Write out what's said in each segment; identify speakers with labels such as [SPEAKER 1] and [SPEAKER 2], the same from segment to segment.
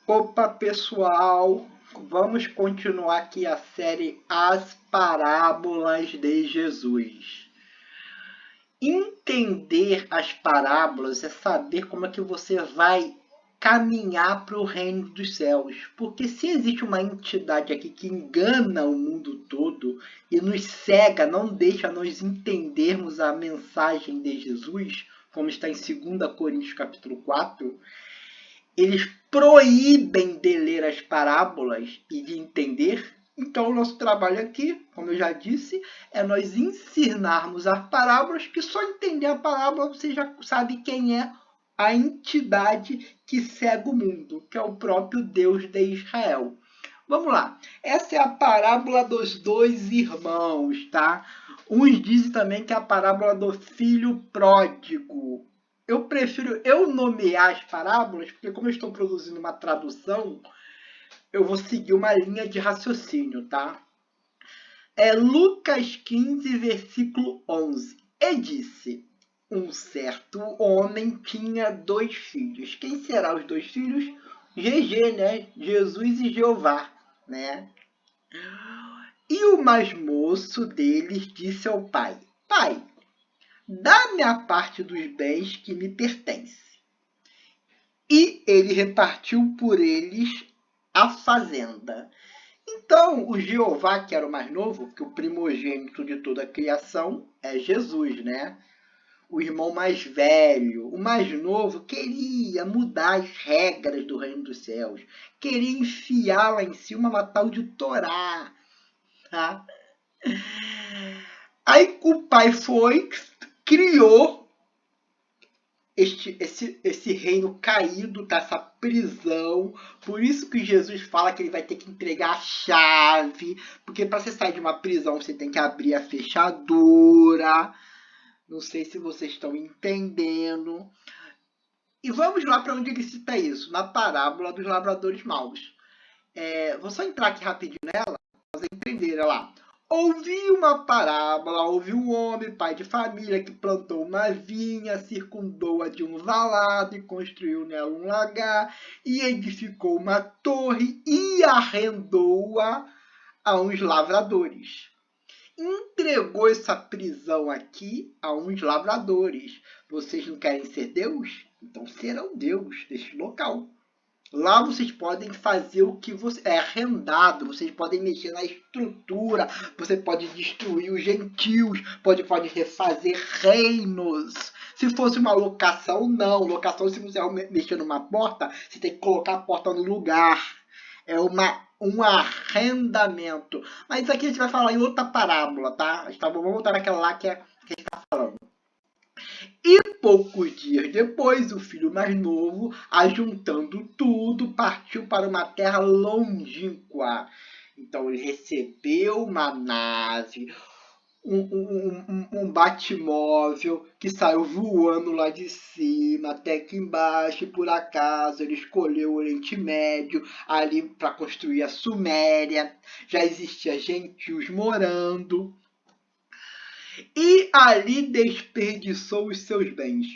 [SPEAKER 1] Opa, pessoal, vamos continuar aqui a série As Parábolas de Jesus. Entender as parábolas é saber como é que você vai caminhar para o reino dos céus. Porque se existe uma entidade aqui que engana o mundo todo e nos cega, não deixa nós entendermos a mensagem de Jesus, como está em 2 Coríntios capítulo 4, eles proíbem de ler as parábolas e de entender. Então, o nosso trabalho aqui, como eu já disse, é nós ensinarmos as parábolas, que só entender a parábola você já sabe quem é a entidade que cega o mundo, que é o próprio Deus de Israel. Vamos lá. Essa é a parábola dos dois irmãos, tá? Uns dizem também que é a parábola do filho pródigo. Eu prefiro nomear as parábolas, porque como eu estou produzindo uma tradução, eu vou seguir uma linha de raciocínio, tá? É Lucas 15, versículo 11. E disse, um certo homem tinha 2 filhos. Quem serão os 2 filhos? GG, né? Jesus e Jeová, né? E o mais moço deles disse ao pai, pai, dá-me a parte dos bens que me pertence. E ele repartiu por eles a fazenda. Então, o Jeová, que era o mais novo, que o primogênito de toda a criação é Jesus, né? O irmão mais velho, o mais novo, queria mudar as regras do reino dos céus. Queria enfiar lá em cima uma tal de Torá. Tá? Aí o pai foi, criou esse reino caído, dessa prisão. Por isso que Jesus fala que ele vai ter que entregar a chave, porque para você sair de uma prisão você tem que abrir a fechadura. Não sei se vocês estão entendendo. E vamos lá para onde ele cita isso, na parábola dos lavradores maus. Vou só entrar aqui rapidinho nela, para vocês entenderem lá. Ouvi uma parábola, ouvi um homem, pai de família, que plantou uma vinha, circundou-a de um valado e construiu nela um lagar, e edificou uma torre e arrendou-a a uns lavradores. Entregou essa prisão aqui a uns lavradores. Vocês não querem ser Deus? Então serão Deus deste local. Lá vocês podem fazer o que é arrendado, vocês podem mexer na estrutura, você pode destruir os gentios, pode refazer reinos. Se fosse uma locação, não. Locação, se você mexer numa porta, você tem que colocar a porta no lugar. É um arrendamento. Mas isso aqui a gente vai falar em outra parábola, tá? Vamos voltar naquela lá que a gente está falando. E poucos dias depois, o filho mais novo, ajuntando tudo, partiu para uma terra longínqua. Então ele recebeu uma nave, um batimóvel que saiu voando lá de cima até aqui embaixo, e por acaso ele escolheu o Oriente Médio ali para construir a Suméria. Já existia gentios morando. E ali desperdiçou os seus bens,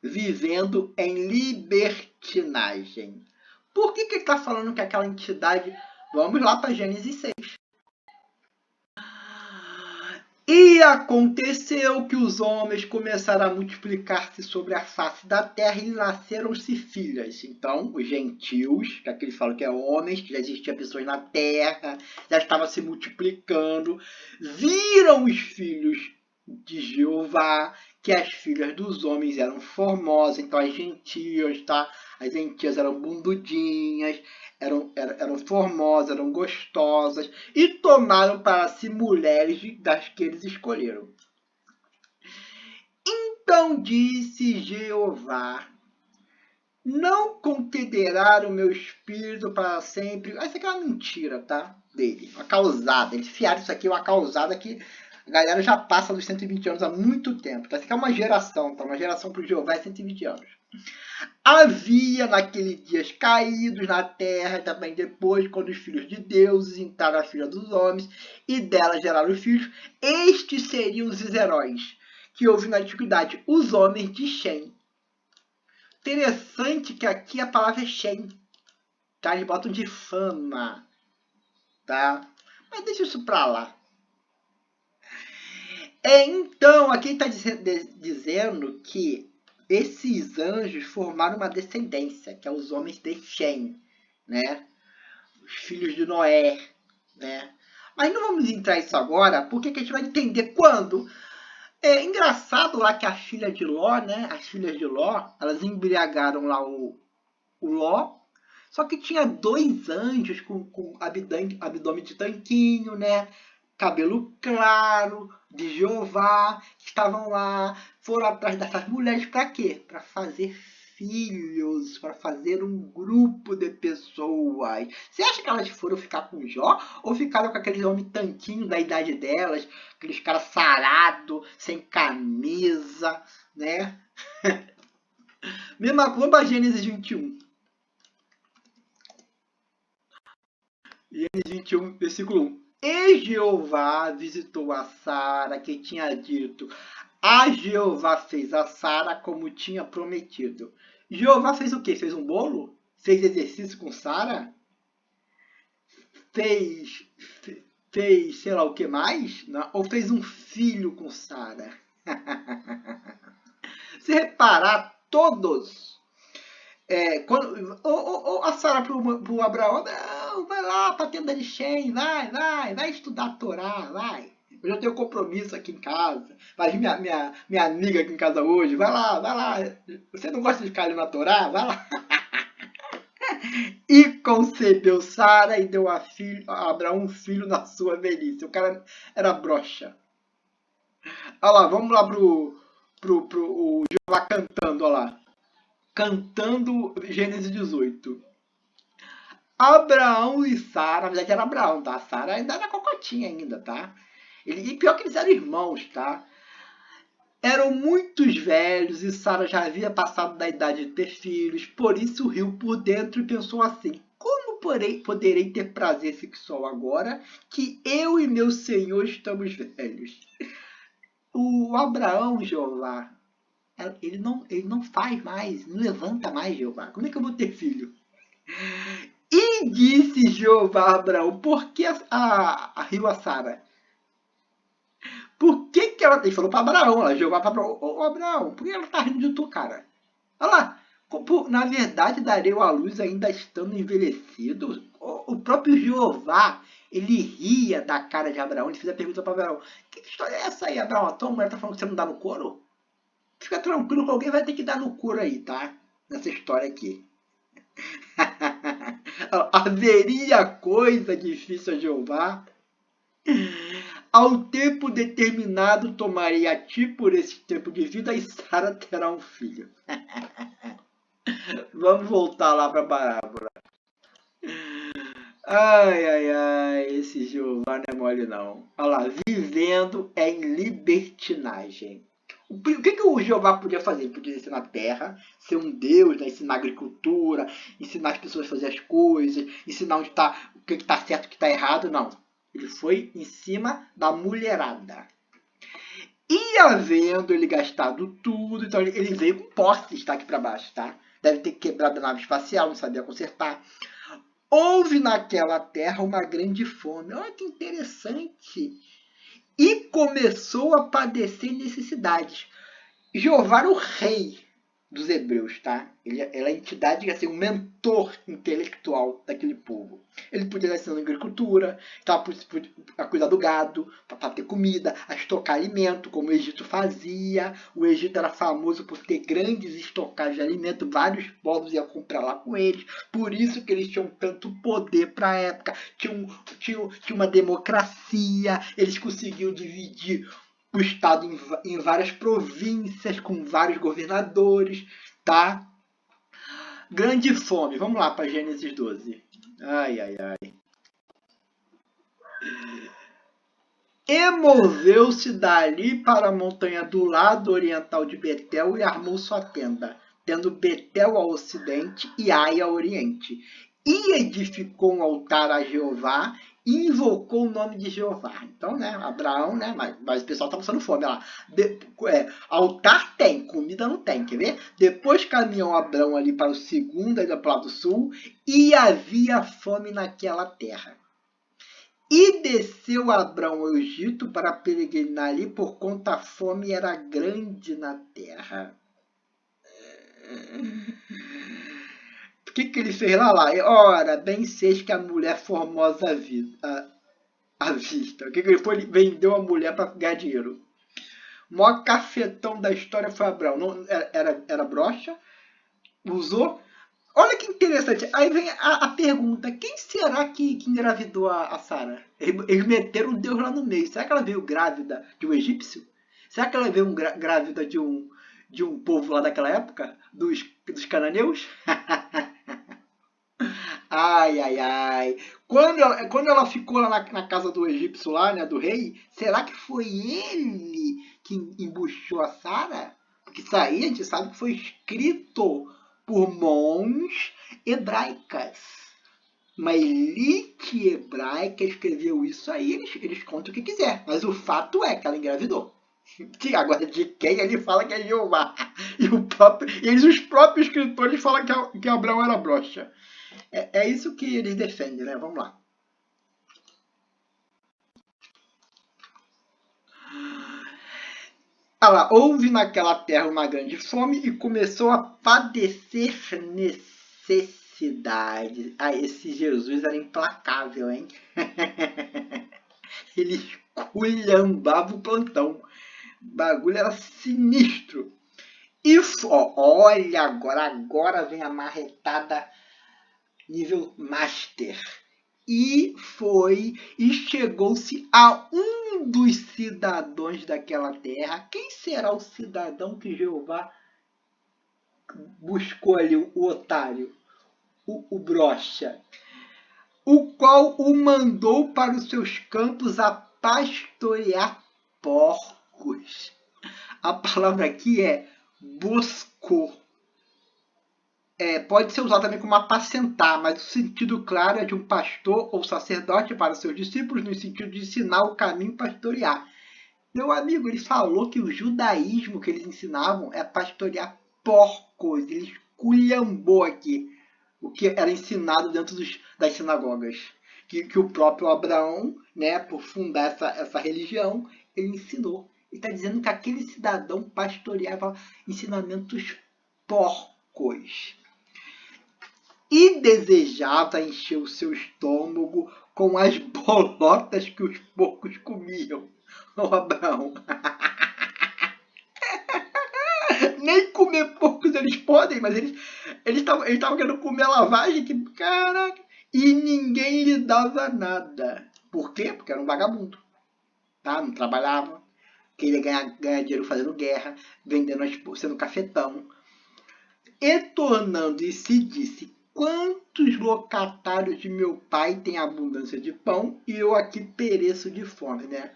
[SPEAKER 1] vivendo em libertinagem. Por que ele está falando que aquela entidade... Vamos lá para Gênesis 6. E aconteceu que os homens começaram a multiplicar-se sobre a face da terra e nasceram-se filhas. Então, os gentios, que aqui eles falam que é homens, que já existiam pessoas na terra, já estavam se multiplicando, viram os filhos de Jeová, que as filhas dos homens eram formosas. Então, as gentias, tá? As gentias eram bundudinhas, eram formosas, eram gostosas, e tomaram para si mulheres das que eles escolheram. Então disse Jeová, não concederá o meu espírito para sempre. Essa aqui é uma mentira, tá? Dele, uma causada. Eles fiaram isso aqui, uma causada que a galera já passa dos 120 anos há muito tempo. Tá? Essa aqui é uma geração, tá? Uma geração para o Jeová é 120 anos. Havia naqueles dias caídos na terra, também depois, quando os filhos de Deus entraram a filha dos homens, e dela geraram filhos. Estes seriam os heróis que houve na antiguidade, os homens de Shem. Interessante que aqui a palavra é Shem, tá? Eles botam de fama, tá? Mas deixa isso pra lá. Então, aqui está dizendo que esses anjos formaram uma descendência, que é os homens de Shem, né? Os filhos de Noé, né? Mas não vamos entrar nisso agora, porque a gente vai entender quando. É engraçado lá que a filha de Ló, né? As filhas de Ló, elas embriagaram lá o Ló, só que tinha 2 anjos com abdômen de tanquinho, né? Cabelo claro, de Jeová, que estavam lá, foram atrás dessas mulheres para quê? Para fazer filhos, para fazer um grupo de pessoas. Você acha que elas foram ficar com Jó ou ficaram com aqueles homens tanquinhos da idade delas, aqueles caras sarados, sem camisa, né? Mesma coisa, Gênesis 21. Gênesis 21, versículo 1. E Jeová visitou a Sara, que tinha dito: a Jeová fez a Sara como tinha prometido. Jeová fez o quê? Fez um bolo? Fez exercício com Sara? Fez, sei lá o que mais? Não? Ou fez um filho com Sara? Se reparar, todos. Quando, ou a Sara pro Abraão, não, vai lá pra tenda de Shem, vai estudar a Torá, vai. Eu já tenho compromisso aqui em casa. Vai vir minha amiga aqui em casa hoje, vai lá. Você não gosta de ficar ali na Torá? Vai lá. E concebeu Sara e deu a Abraão um filho na sua velhice. O cara era broxa. Olha lá, vamos lá pro o Jeová cantando, olha lá. Cantando Gênesis 18. Abraão e Sara, na verdade era Abraão, tá? Sara ainda era cocotinha ainda, tá? E pior que eles eram irmãos, tá? Eram muitos velhos e Sara já havia passado da idade de ter filhos, por isso riu por dentro e pensou assim: como poderei ter prazer sexual agora que eu e meu senhor estamos velhos? O Abraão, Jeová, ele não faz mais, não levanta mais, Jeová. Como é que eu vou ter filho? E disse Jeová a Abraão: por que riu a Sara? Por que ela... Ele falou para Abraão, ela Jeová para Abraão: ô Abraão, por que ela tá rindo de tu, cara? Olha lá, na verdade darei à luz ainda estando envelhecido. O próprio Jeová, ele ria da cara de Abraão, ele fez a pergunta para Abraão: que história é essa aí, Abraão? A tua mulher tá falando que você não dá no couro? Fica tranquilo que alguém vai ter que dar no couro aí, tá? Nessa história aqui. Haveria coisa difícil a Jeová? Ao tempo determinado tomarei a ti por esse tempo de vida e Sara terá um filho. Vamos voltar lá para a parábola. Ai, esse Jeová não é mole não. Olha lá, vivendo em libertinagem. O que o Jeová podia fazer? Ele podia descer na terra, ser um Deus, né? Ensinar agricultura, ensinar as pessoas a fazer as coisas, ensinar onde tá, o que está certo e o que está errado. Não. Ele foi em cima da mulherada. E havendo ele gastado tudo, então ele veio com posse, está aqui para baixo, tá? Deve ter quebrado a nave espacial, não sabia consertar. Houve naquela terra uma grande fome. Olha que interessante. E começou a padecer necessidades. Jeová era o rei dos hebreus, tá? Ele é a entidade, assim, um mentor intelectual daquele povo. Ele podia estar ensinando agricultura, a cuidar do gado, para ter comida, a estocar alimento, como o Egito fazia. O Egito era famoso por ter grandes estocagens de alimento, vários povos iam comprar lá com eles. Por isso que eles tinham tanto poder para a época. Tinha uma democracia, eles conseguiam dividir o estado em várias províncias, com vários governadores, tá? Grande fome. Vamos lá para Gênesis 12. Ai. E moveu-se dali para a montanha do lado oriental de Betel e armou sua tenda, tendo Betel ao ocidente e Ai ao oriente. e edificou um altar a Jeová e invocou o nome de Jeová. Então, né, Abraão, né, mas o pessoal tá passando fome, olha lá. Altar tem, comida não tem, quer ver? Depois caminhou Abraão ali para o segundo, ali para o lado sul, e havia fome naquela terra. E desceu Abrão ao Egito para peregrinar ali, por conta a fome era grande na terra. O que ele fez lá? Ora, bem seja que a mulher formosa à vista. O que ele foi? Ele vendeu a mulher para ganhar dinheiro. O maior cafetão da história foi Abrão. Não, era broxa, usou. Olha que interessante. Aí vem a pergunta: quem será que engravidou a Sara? Eles meteram Deus lá no meio. Será que ela veio grávida de um egípcio? Será que ela veio grávida de um povo lá daquela época? Dos cananeus? Ai, ai, ai. Quando ela ficou lá na casa do egípcio lá, né, do rei, será que foi ele que embuchou a Sara? Porque isso aí a gente sabe que foi escrito por mãos hebraicas. Uma elite hebraica escreveu isso aí, eles contam o que quiser. Mas o fato é que ela engravidou. Agora, de quem ele fala que é Jeová? E os próprios escritores falam que Abraão era broxa. É isso que eles defendem, né? Vamos lá. Houve naquela terra uma grande fome e começou a padecer necessidade. Esse Jesus era implacável, hein? Ele esculhambava o plantão. O bagulho era sinistro. E olha agora vem a marretada nível master. E chegou-se a um dos cidadãos daquela terra. Quem será o cidadão que Jeová buscou ali, o otário, o brocha? O qual o mandou para os seus campos a pastorear porcos. A palavra aqui é buscou. Pode ser usado também como apacentar, mas o sentido claro é de um pastor ou sacerdote para seus discípulos, no sentido de ensinar o caminho pastorear. Meu amigo, ele falou que o judaísmo que eles ensinavam é pastorear porcos. Ele esculhambou aqui o que era ensinado dentro das sinagogas. Que o próprio Abraão, né, por fundar essa religião, ele ensinou. Ele está dizendo que aquele cidadão pastoreava ensinamentos porcos. E desejava encher o seu estômago com as bolotas que os porcos comiam. Ô Abraão. Nem comer porcos eles podem, mas eles estavam querendo comer a lavagem, que caraca. E ninguém lhe dava nada. Por quê? Porque era um vagabundo. Tá? Não trabalhava. Queria ganhar dinheiro fazendo guerra, sendo cafetão. E tornando-se disse: quantos locatários de meu pai têm abundância de pão e eu aqui pereço de fome, né?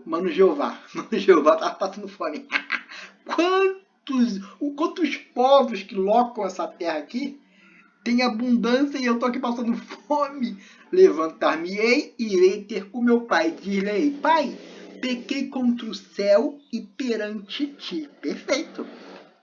[SPEAKER 1] Mano Jeová tá passando fome. Quantos povos que locam essa terra aqui têm abundância e eu tô aqui passando fome? Levantar-me-ei e irei ter com meu pai. Direi: pai, pequei contra o céu e perante ti. Perfeito.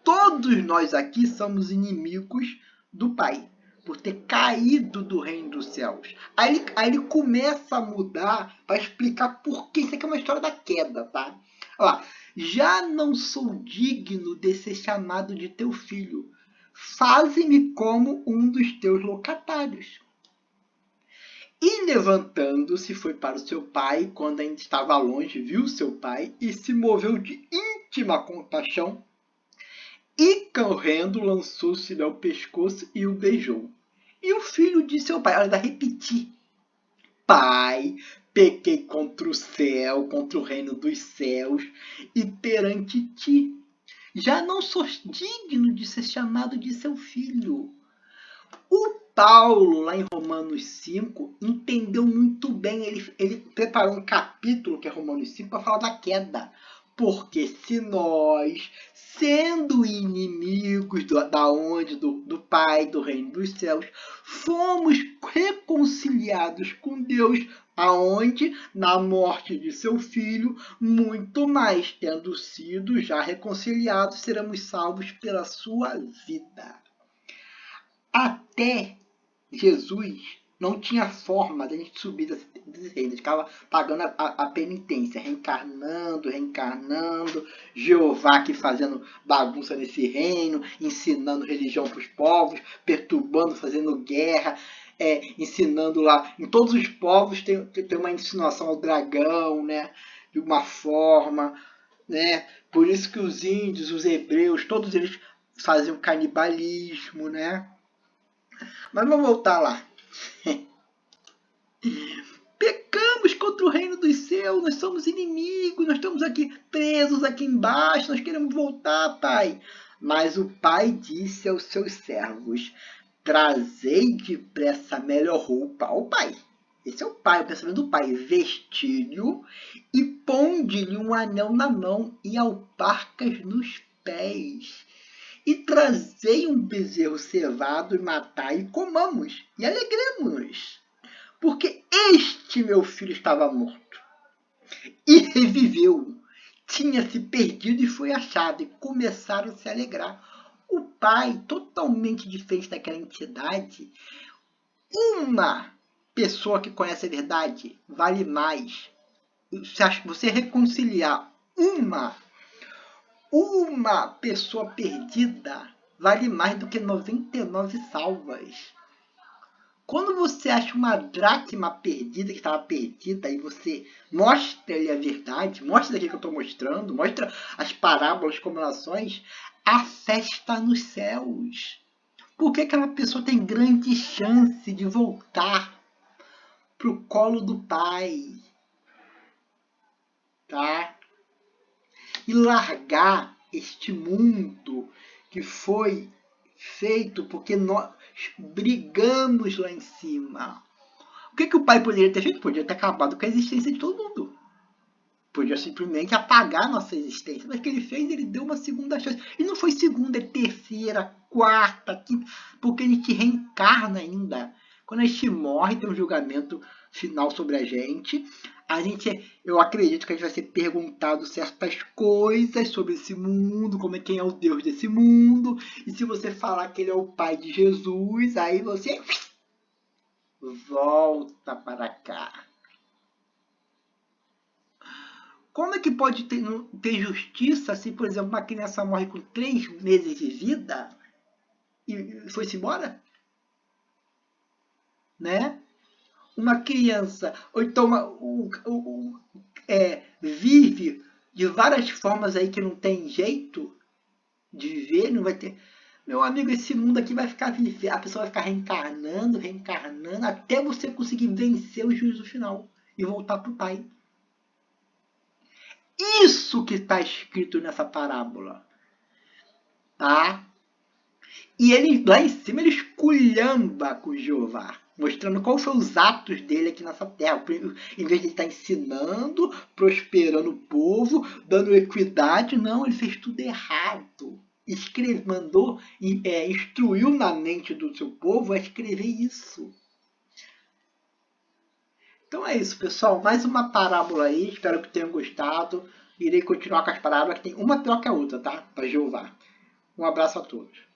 [SPEAKER 1] Todos nós aqui somos inimigos do pai, por ter caído do reino dos céus. Aí ele começa a mudar para explicar por que. Isso aqui é uma história da queda, tá? Olha lá. Já não sou digno de ser chamado de teu filho. Faze-me como um dos teus locatários. E levantando-se, foi para o seu pai, quando ainda estava longe, viu seu pai e se moveu de íntima compaixão. E correndo, lançou-se-lhe ao pescoço e o beijou. E o filho disse ao pai, olha, vai repetir: pai, pequei contra o céu, contra o reino dos céus e perante ti. Já não sou digno de ser chamado de seu filho. O Paulo, lá em Romanos 5, entendeu muito bem. Ele preparou um capítulo, que é Romanos 5, para falar da queda. Porque se nós, sendo inimigos do Pai, do reino dos céus, fomos reconciliados com Deus, aonde? Na morte de seu Filho, muito mais, tendo sido já reconciliados, seremos salvos pela sua vida. Até Jesus não tinha forma de a gente subir desse reino. A gente ficava pagando a penitência, reencarnando, Jeová aqui fazendo bagunça nesse reino, ensinando religião para os povos, perturbando, fazendo guerra, ensinando lá. Em todos os povos tem uma insinuação ao dragão, né? De uma forma, né? Por isso que os índios, os hebreus, todos eles faziam canibalismo, né? Mas vamos voltar lá. Pecamos contra o reino dos céus, nós somos inimigos, nós estamos aqui presos aqui embaixo, nós queremos voltar, Pai. Mas o Pai disse aos seus servos: trazei depressa a melhor roupa. Ó, Pai, esse é o Pai, o pensamento do Pai. Vestilho e ponde-lhe um anel na mão e alparcas nos pés. E trazei um bezerro cevado e matai e comamos e alegremos-nos. Porque este meu filho estava morto e reviveu, tinha se perdido e foi achado, e começaram a se alegrar. O pai, totalmente diferente daquela entidade, uma pessoa que conhece a verdade vale mais. Você reconciliar uma pessoa perdida vale mais do que 99 salvas. Quando você acha uma dracma perdida, que estava perdida, e você mostra-lhe a verdade, mostra daqui que eu estou mostrando, mostra as parábolas, combinações, a festa nos céus. Porque aquela pessoa tem grande chance de voltar para o colo do Pai. Tá? E largar este mundo que foi feito porque nós brigamos lá em cima. O que o Pai poderia ter feito? Podia ter acabado com a existência de todo mundo. Podia simplesmente apagar a nossa existência. Mas o que ele fez? Ele deu uma segunda chance. E não foi segunda, é terceira, quarta, quinta. Porque a gente reencarna ainda. Quando a gente morre, tem um julgamento final sobre a gente. Eu acredito que a gente vai ser perguntado certas coisas sobre esse mundo, quem é o Deus desse mundo. E se você falar que ele é o Pai de Jesus, aí você volta para cá. Como é que pode ter justiça se, por exemplo, uma criança morre com 3 meses de vida e foi-se embora? Né? Uma criança, ou então vive de várias formas aí que não tem jeito de viver, não vai ter. Meu amigo, esse mundo aqui vai ficar vivendo, a pessoa vai ficar reencarnando, até você conseguir vencer o juízo final e voltar para o Pai. Isso que está escrito nessa parábola. Tá? E ele, lá em cima, ele esculhamba com Jeová, mostrando quais foram os atos dele aqui nessa terra. Em vez de ele estar ensinando, prosperando o povo, dando equidade, não, ele fez tudo errado. Instruiu na mente do seu povo a escrever isso. Então é isso, pessoal. Mais uma parábola aí. Espero que tenham gostado. Irei continuar com as parábolas, que tem uma pior que a outra, tá? Para Jeová. Um abraço a todos.